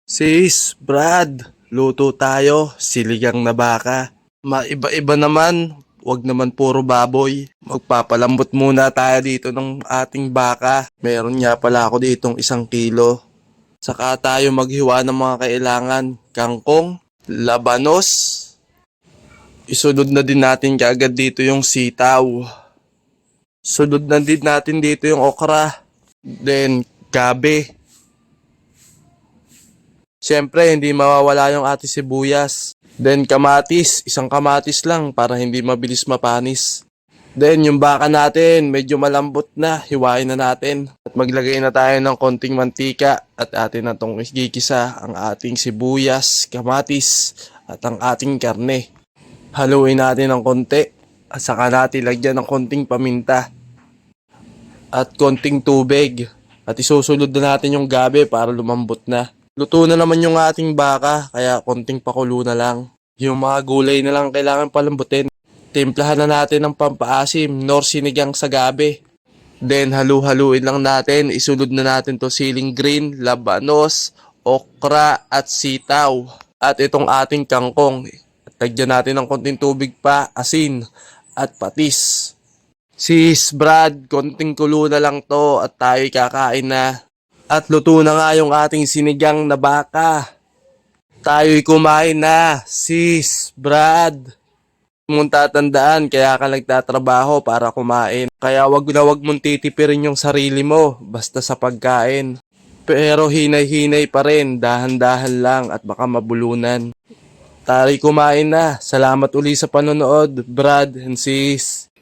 Sis, Brad, luto tayo, siligang na baka. Maiba-iba naman, wag naman puro baboy. Magpapalambot muna tayo dito ng ating baka. Meron nga pala ako ditong 1 kilo. Saka tayo maghiwa ng mga kailangan. Kangkong, labanos. Isunod na din natin kaagad dito yung sitaw. Sunod na din natin dito yung okra. Then, gabi. Siyempre, hindi mawawala yung ating sibuyas. Then, kamatis. 1 kamatis lang para hindi mabilis mapanis. Then, yung baka natin, medyo malambot na. Hiwain na natin. At maglagay na tayo ng konting mantika. At atin na itong gigisa ang ating sibuyas, kamatis, at ang ating karne. Haluin natin ng konti. At saka natin lagyan ng konting paminta. At konting tubig. At isusunod na natin yung gabi para lumambot na. Luto na naman yung ating baka, kaya konting pakulo na lang. Yung mga gulay na lang kailangan palambutin. Timplahan na natin ng pampaasim, nor sinigang sa gabi. Then halu-haluin lang natin, isunod na natin to siling green, labanos, okra at sitaw. At itong ating kangkong. At lagyan natin ng konting tubig pa, asin at patis. Sis, Brad, konting kulo na lang to at tayo'y kakain na. At luto na nga yung ating sinigang na baka. Tayo'y kumain na, sis, Brad. Mong tatandaan, kaya ka nagtatrabaho para kumain. Kaya wag na wag mong titipirin yung sarili mo, basta sa pagkain. Pero hinay-hinay pa rin, dahan-dahan lang at baka mabulunan. Tayo'y kumain na. Salamat uli sa panonood, Brad and sis.